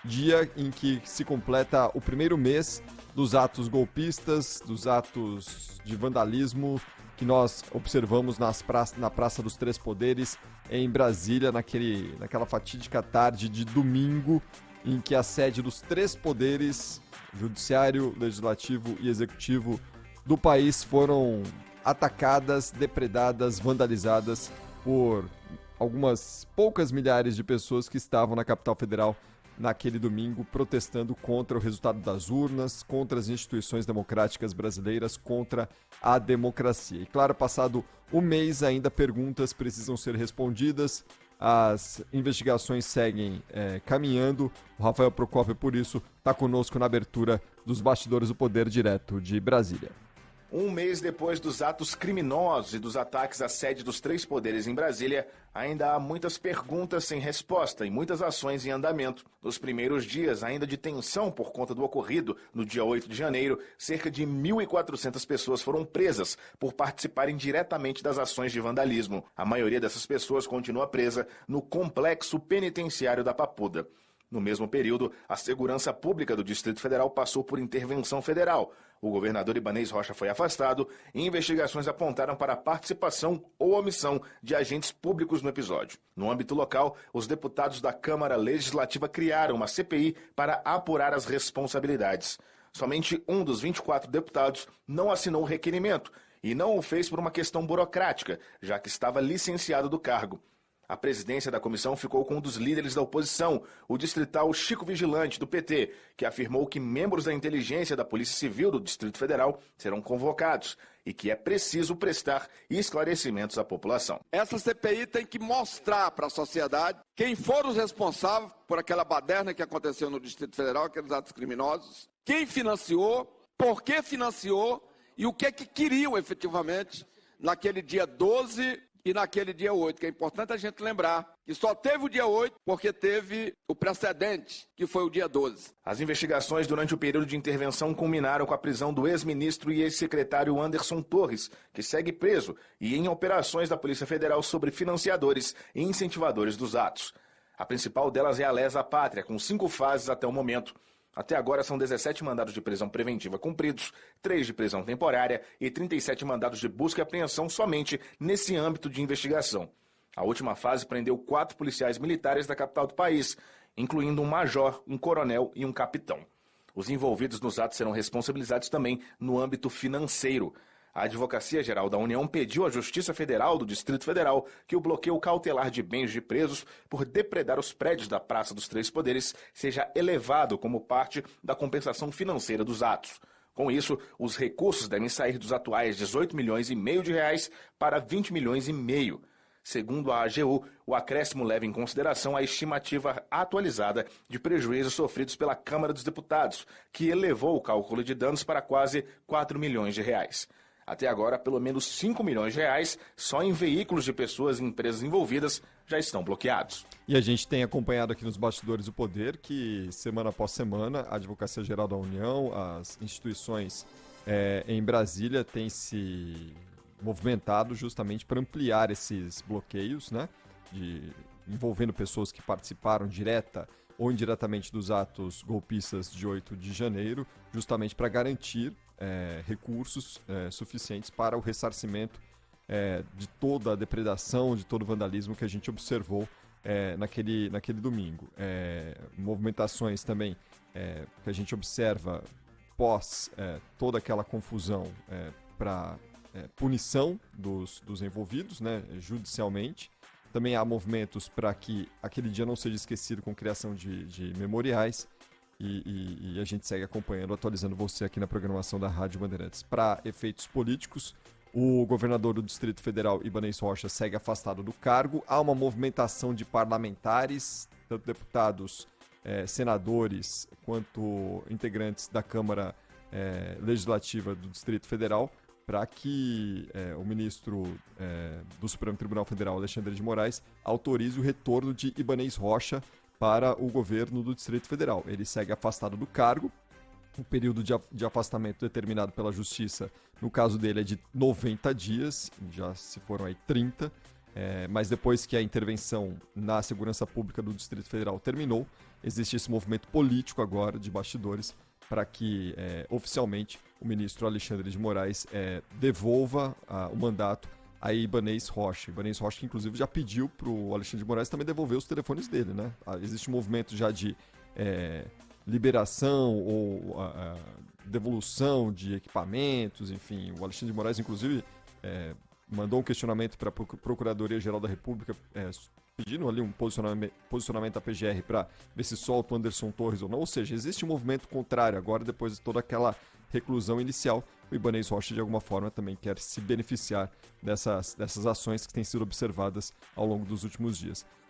dia em que se completa o primeiro mês dos atos golpistas, dos atos de vandalismo que nós observamos na Praça dos Três Poderes, em Brasília, naquela fatídica tarde de domingo, em que a sede dos três poderes, judiciário, legislativo e executivo do país, foram atacadas, depredadas, vandalizadas por algumas poucas milhares de pessoas que estavam na capital federal naquele domingo, protestando contra o resultado das urnas, contra as instituições democráticas brasileiras, contra a democracia. E claro, passado um mês, ainda perguntas precisam ser respondidas, as investigações seguem caminhando. O Rafael Procópio, por isso, está conosco na abertura dos Bastidores do Poder, direto de Brasília. Um mês depois dos atos criminosos e dos ataques à sede dos três poderes em Brasília, ainda há muitas perguntas sem resposta e muitas ações em andamento. Nos primeiros dias, ainda de tensão por conta do ocorrido, no dia 8 de janeiro, cerca de 1.400 pessoas foram presas por participarem diretamente das ações de vandalismo. A maioria dessas pessoas continua presa no complexo penitenciário da Papuda. No mesmo período, a segurança pública do Distrito Federal passou por intervenção federal. O governador Ibanez Rocha foi afastado e investigações apontaram para a participação ou omissão de agentes públicos no episódio. No âmbito local, os deputados da Câmara Legislativa criaram uma CPI para apurar as responsabilidades. Somente um dos 24 deputados não assinou o requerimento e não o fez por uma questão burocrática, já que estava licenciado do cargo. A presidência da comissão ficou com um dos líderes da oposição, o distrital Chico Vigilante, do PT, que afirmou que membros da inteligência da Polícia Civil do Distrito Federal serão convocados e que é preciso prestar esclarecimentos à população. Essa CPI tem que mostrar para a sociedade quem foram os responsáveis por aquela baderna que aconteceu no Distrito Federal, aqueles atos criminosos, quem financiou, por que financiou e o que queriam efetivamente naquele dia 12 e naquele dia 8, que é importante a gente lembrar que só teve o dia 8 porque teve o precedente, que foi o dia 12. As investigações durante o período de intervenção culminaram com a prisão do ex-ministro e ex-secretário Anderson Torres, que segue preso e em operações da Polícia Federal sobre financiadores e incentivadores dos atos. A principal delas é a Lesa Pátria, com 5 fases até o momento. Até agora são 17 mandados de prisão preventiva cumpridos, 3 de prisão temporária e 37 mandados de busca e apreensão somente nesse âmbito de investigação. A última fase prendeu 4 policiais militares da capital do país, incluindo um major, um coronel e um capitão. Os envolvidos nos atos serão responsabilizados também no âmbito financeiro. A Advocacia Geral da União pediu à Justiça Federal do Distrito Federal que o bloqueio cautelar de bens de presos por depredar os prédios da Praça dos Três Poderes seja elevado como parte da compensação financeira dos atos. Com isso, os recursos devem sair dos atuais 18 milhões e meio de reais para 20 milhões e meio. Segundo a AGU, o acréscimo leva em consideração a estimativa atualizada de prejuízos sofridos pela Câmara dos Deputados, que elevou o cálculo de danos para quase 4 milhões de reais. Até agora, pelo menos 5 milhões de reais só em veículos de pessoas e empresas envolvidas já estão bloqueados. E a gente tem acompanhado aqui nos Bastidores do Poder que, semana após semana, a Advocacia Geral da União, as instituições em Brasília têm se movimentado justamente para ampliar esses bloqueios, né, envolvendo pessoas que participaram direta ou indiretamente dos atos golpistas de 8 de janeiro, justamente para garantir recursos suficientes para o ressarcimento de toda a depredação, de todo o vandalismo que a gente observou naquele domingo. Movimentações também que a gente observa pós toda aquela confusão para punição dos envolvidos, né, judicialmente. Também há movimentos para que aquele dia não seja esquecido com criação de memoriais. E a gente segue acompanhando, atualizando você aqui na programação da Rádio Bandeirantes. Para efeitos políticos, o governador do Distrito Federal, Ibanez Rocha, segue afastado do cargo. Há uma movimentação de parlamentares, tanto deputados, senadores, quanto integrantes da Câmara Legislativa do Distrito Federal, para que o ministro do Supremo Tribunal Federal, Alexandre de Moraes, autorize o retorno de Ibanez Rocha para o governo do Distrito Federal. Ele segue afastado do cargo. O período de afastamento determinado pela Justiça, no caso dele, é de 90 dias, já se foram aí 30. Mas depois que a intervenção na segurança pública do Distrito Federal terminou, existe esse movimento político agora de bastidores para que oficialmente o ministro Alexandre de Moraes devolva o mandato a Ibanez Rocha. Ibanez Rocha, que inclusive já pediu para o Alexandre de Moraes também devolver os telefones dele, né? Existe um movimento já de liberação ou devolução de equipamentos, enfim. O Alexandre de Moraes, inclusive, mandou um questionamento para a Procuradoria-Geral da República pedindo ali um posicionamento da PGR para ver se solta o Anderson Torres ou não. Ou seja, existe um movimento contrário agora, depois de toda aquela reclusão inicial. O Ibanez Rocha, de alguma forma, também quer se beneficiar dessas ações que têm sido observadas ao longo dos últimos dias.